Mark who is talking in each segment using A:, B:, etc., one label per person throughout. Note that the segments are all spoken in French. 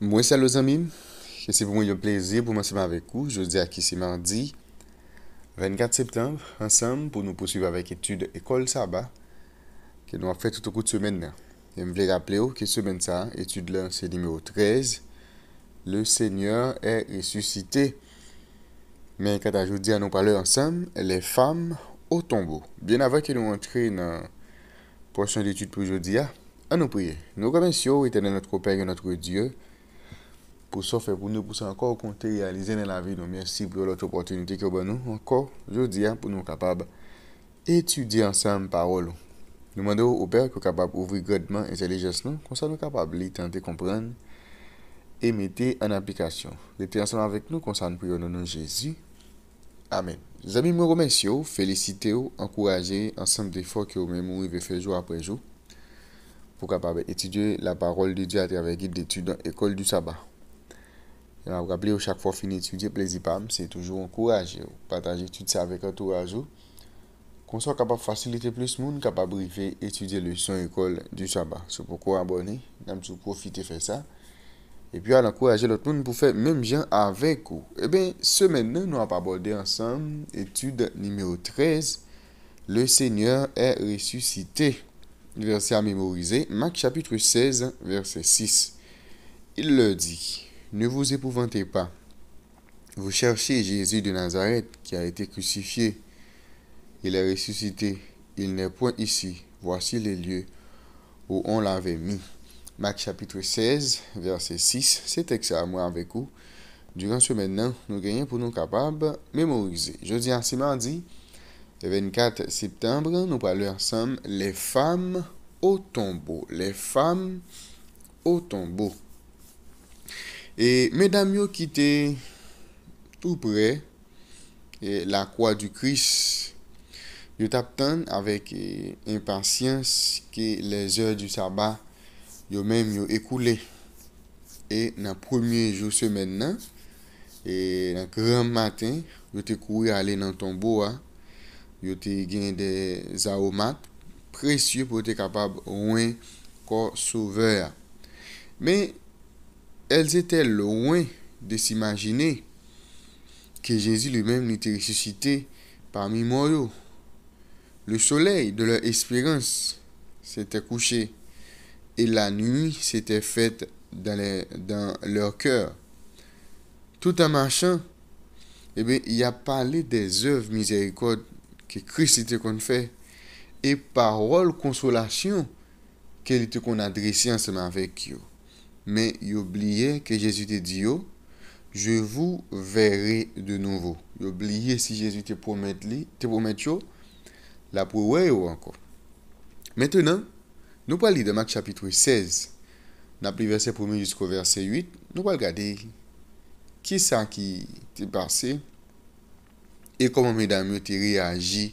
A: Moi, salut les amis. C'est pour moi un plaisir pour m'ensemble avec vous. Je dis à qui c'est mardi 24 septembre, ensemble pour nous poursuivre avec l'étude École Sabbat que nous avons fait tout au cours de semaine. Là. Et je voulais rappeler que semaine ça, étude là, c'est numéro 13. Le Seigneur est ressuscité. Mais quand aujourd'hui, nous parlons ensemble, les femmes au tombeau. Bien avant que nous entrions dans la portion d'étude pour aujourd'hui, à nous prier. Nous remercions, éternel notre Père et notre Dieu, pour ça faire pour nous, pour ça encore compter réaliser dans la vie. Nous merci pour l'autre opportunité que vous nous encore aujourd'hui pour nous capables d'étudier ensemble parole. Nous demandons au Père que capable d'ouvrir grandement l'intelligence nous, comme ça nous capables de tenter de comprendre et mettre en application. Restez ensemble avec nous, comme ça nous prions au nom de Jésus. Amen. Les amis, me remercie, félicitez, encouragez ensemble d'efforts que vous-même vous faire jour après jour pour capable étudier la parole de Dieu à travers guide d'études dans l'école du sabbat. Je vais rappeler chaque fois fini d'étudier, plaisir pas, c'est toujours encourager, partager tout ça avec entourage. Qu'on soit capable de faciliter plus de monde, capable de étudier le son école du sabbat. C'est pourquoi abonner, nous profiter de faire ça. Et puis, à encourager l'autre monde pour faire même gens avec vous. Eh bien, ce maintenant, nous allons aborder ensemble étude numéro 13. Le Seigneur est ressuscité. Verset à mémoriser. Marc chapitre 16, verset 6. Il le dit. Ne vous épouvantez pas. Vous cherchez Jésus de Nazareth qui a été crucifié. Il est ressuscité. Il n'est point ici. Voici les lieux où on l'avait mis. Marc chapitre 16, verset 6. C'est texte à moi avec vous. Durant ce maintenant, nous gagnons pour nous capables de mémoriser. Jeudi à ce mardi, le 24 septembre, nous parlons ensemble les femmes au tombeau. Les femmes au tombeau. Et mesdames qui étaient tout près et la croix du Christ, ils t'attendent avec impatience que les heures du sabbat yo même yo écoulé. Et dans le premier jour semaine et dans le grand matin, yo te couru aller dans le tombeau, yo te gagné des aromates précieux pour être capable de corps sauveur. Mais elles étaient loin de s'imaginer que Jésus lui-même était ressuscité parmi morts. Le soleil de leur espérance s'était couché et la nuit s'était faite dans leur cœur. Tout en marchant, eh bien, il a parlé des œuvres miséricorde que Christ était qu'on fait et paroles consolation qu'elle était qu'on adressait ensemble avec eux. Mais il oubliait que Jésus te dit je vous verrai de nouveau. Il oubliait si Jésus te promet la prouver ou encore. Maintenant, nous parlons de Marc chapitre 16. Nous avons verset 1 jusqu'au verset 8. Nous allons regarder qui ça qui est passé et comment mesdames ont réagi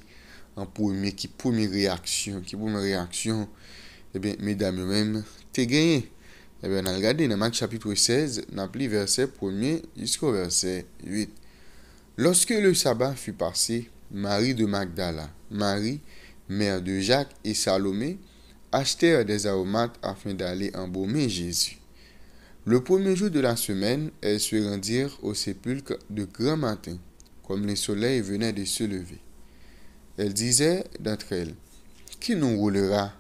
A: en première réaction. Eh bien, mesdames même, t'es gagné. Eh bien, on a regardé dans Marc chapitre 16, on a pris verset 1 jusqu'au verset 8. Lorsque le sabbat fut passé, Marie de Magdala, Marie, mère de Jacques et Salomé, achetèrent des aromates afin d'aller embaumer Jésus. Le premier jour de la semaine, elles se rendirent au sépulcre de grand matin, comme le soleil venait de se lever. Elles disaient d'entre elles, qui nous roulera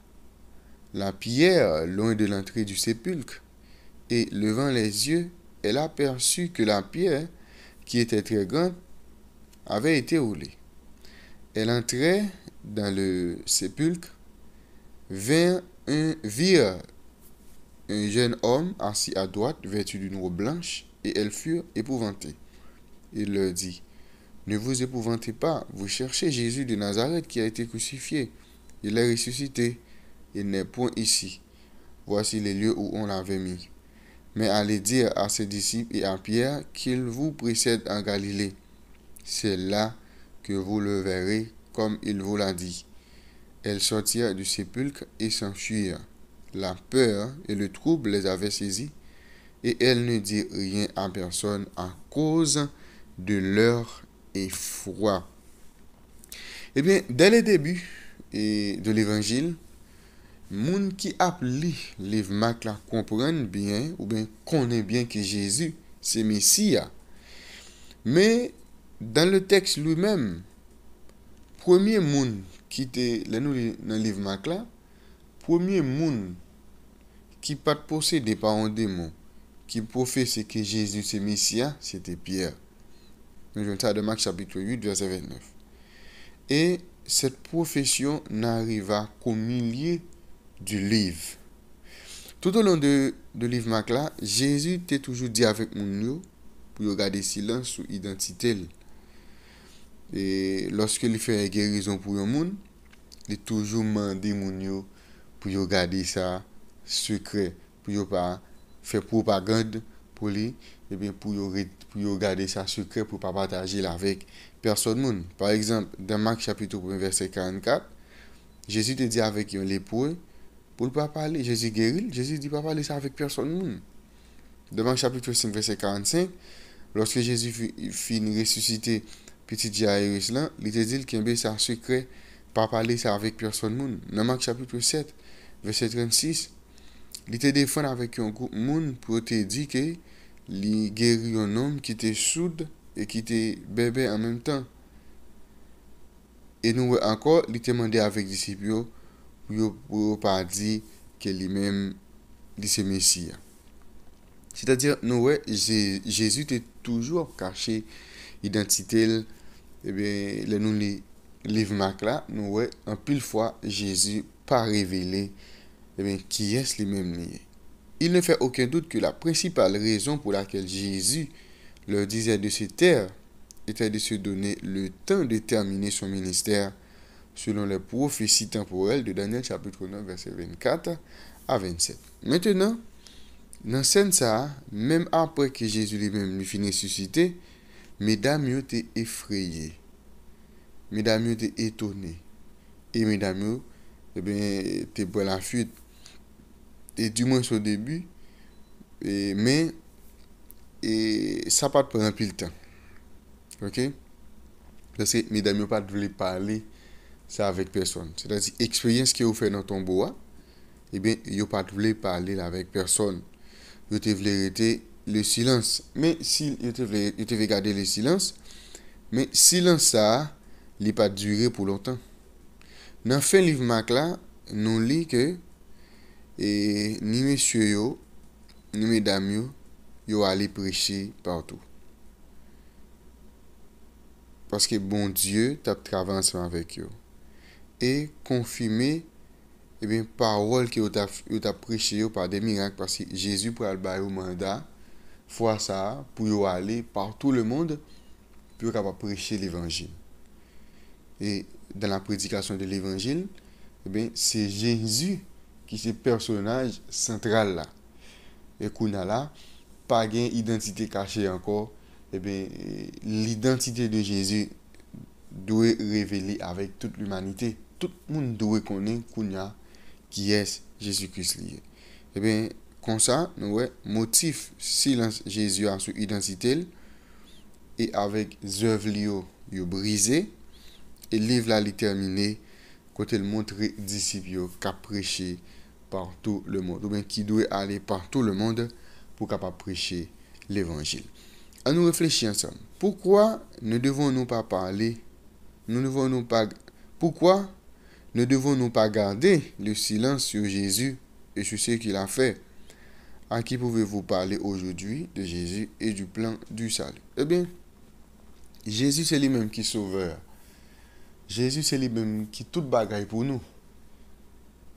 A: la pierre loin de l'entrée du sépulcre? Et levant les yeux, elle aperçut que la pierre, qui était très grande, avait été roulée. Elle entrait dans le sépulcre, virent un jeune homme assis à droite, vêtu d'une robe blanche, et elles furent épouvantées. Il leur dit, ne vous épouvantez pas, vous cherchez Jésus de Nazareth qui a été crucifié. Il est ressuscité, il n'est point ici. Voici les lieux où on l'avait mis. Mais allez dire à ses disciples et à Pierre qu'il vous précède en Galilée. C'est là que vous le verrez, comme il vous l'a dit. Elles sortirent du sépulcre et s'enfuirent. La peur et le trouble les avaient saisies, et elles ne dirent rien à personne à cause de leur effroi. Eh bien, dès le début de l'évangile, moun qui a li livre Marc là comprennent bien ou bien connaît bien que Jésus c'est Messie. Mais dans le texte lui-même, premier moun qui était là nous dans le livre Marc là, premier moun qui pas possédé par un démon, qui professait que Jésus c'est Messie, c'était Pierre. Nous avons ça de Marc chapitre 8 verset 29. Et cette profession n'arriva qu'au milieu du livre. Tout au long de livre Marc là, Jésus t'a toujours dit avec moun pour garder silence sur l'identité. Et lorsque il fait une guérison pour un monde, il toujours demandé moun pour garder ça secret, pour pas faire propagande pour lui, et bien pour garder ça secret pour pas partager avec personne monde. Par exemple, dans Marc chapitre 1 verset 44, Jésus te dit avec un lépreux pour ne pas parler, Jésus guérit, Jésus dit pas parler ça avec personne monde. Dans Marc chapitre 5 verset 45, lorsque Jésus finit ressusciter petit Jairus là, il te dit qu'il y a ça secret, pas parler ça avec personne monde. Dans Marc chapitre 7 verset 36, il te défend avec un groupe monde pour te dire que il guérit un homme qui était sourd et qui était bébé en même temps. Et nous encore, il te demandé avec les disciples pour pas dire que lui-même c'est Messie. C'est-à-dire nous Jésus était toujours caché identité et bien nous les livre Marc là, nous en pile fois Jésus pas révélé et bien qui est lui-même lié. Il ne fait aucun doute que la principale raison pour laquelle Jésus leur disait de se taire était de se donner le temps de terminer son ministère selon les prophéties temporelles de Daniel chapitre 9 verset 24 à 27. Maintenant, dans scène ça, même après que Jésus lui-même lui finit ressuscité, mesdames étaient effrayées. Mesdames étaient étonnées. Et mesdames étaient pour la fuite. Et du moins au début, mais ça pas prendre plus le temps. OK? Parce que mesdames pas voulu parler ça avec personne. C'est-à-dire expérience que vous faites dans ton bois, et bien vous pas voulu parler avec personne. Vous te voulu arrêter le silence. Mais si vous te garder le silence, mais silence ça, il pas durer pour longtemps. Dans fin livre Marc là, nous lit que et ni messieurs yo, ni mesdames yo aller prêcher partout. Parce que bon Dieu t'a travaillé ensemble avec eux. Et confirmer et bien parole que yo t'a prêché par des miracles parce que Jésus pour aller au mandat fois ça pour yo aller partout le monde pour capable prêcher l'évangile. Et dans la prédication de l'évangile, eh bien c'est Jésus qui est le personnage central là. Et qu'on a là, pas gain identité cachée encore, et bien l'identité de Jésus doit révéler avec toute l'humanité. Tout le monde doit connaître qu'on a qui est Jésus-Christ lié. Et bien comme ça, nous motif silence Jésus à son identité et avec œuvres yo brisé et livre là il terminé côté le montrer disciples qu'a prêché par tout le monde, ou bien qui doit aller par tout le monde pour capable prêcher l'évangile. À nous réfléchir ensemble. Pourquoi ne devons-nous pas parler? Pourquoi ne devons-nous pas garder le silence sur Jésus et sur ce qu'il a fait? À qui pouvez-vous parler aujourd'hui de Jésus et du plan du salut? Eh bien, Jésus c'est lui-même qui est sauveur. Jésus c'est lui-même qui tout bagaille pour nous.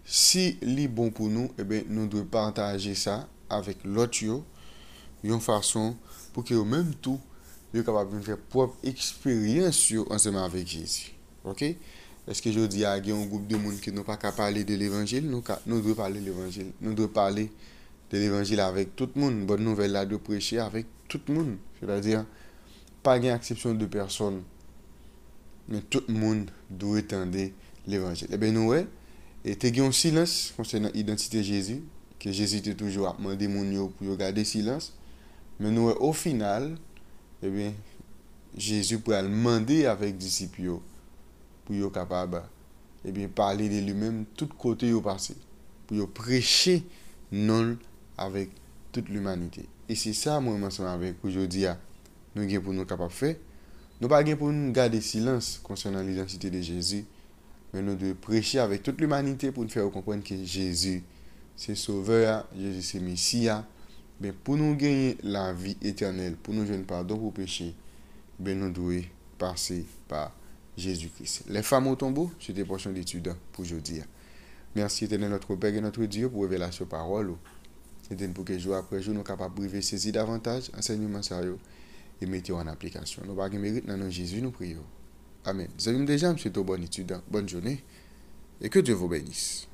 A: Si li bon pour nous, eh bien, nous devons partager ça avec l'autre, une façon pour que même tout, nous capable de faire propre expérience ensemble avec Jésus. OK? Est-ce que je dis à un groupe de monde qui n'ont pas qu'à parler de l'évangile, nous devons parler de l'évangile. Nous devons parler de l'évangile avec tout le monde. Bonne nouvelle là de prêcher avec tout le monde. C'est-à-dire, pas une exception de personne. Mais tout le monde doit entendre l'évangile. Eh bien, nous, et tu as un silence concernant l'identité de Jésus, que Jésus était toujours à demander pour garder silence. Mais nous, au final, eh bien, Jésus pourrait demander avec les disciples pour être capable de parler de lui-même tout côté où passé. pour prêcher non avec toute l'humanité. Et c'est ça, moi, ensemble avec aujourd'hui, nous avons pour nous capables de faire. Nous pas pour nous garder silence concernant l'identité de Jésus, mais nous devons prêcher avec toute l'humanité pour nous faire comprendre que Jésus, c'est Sauveur, Jésus, c'est Messie. Mais pour nous gagner la vie éternelle, pour nous donner pardon pour péché, ben nous devons passer par Jésus-Christ. Les femmes au tombeau, c'était portion d'étude pour aujourd'hui. Merci, éternel notre Père et notre Dieu, pour révéler parole. C'était pour que jour après jour, nous sommes capables de saisir davantage enseignement sérieux et mettre en application. Nous avons mérite dans Jésus, nous prions. Amen. Vous avez déjà, monsieur, bonne étude, bonne journée et que Dieu vous bénisse.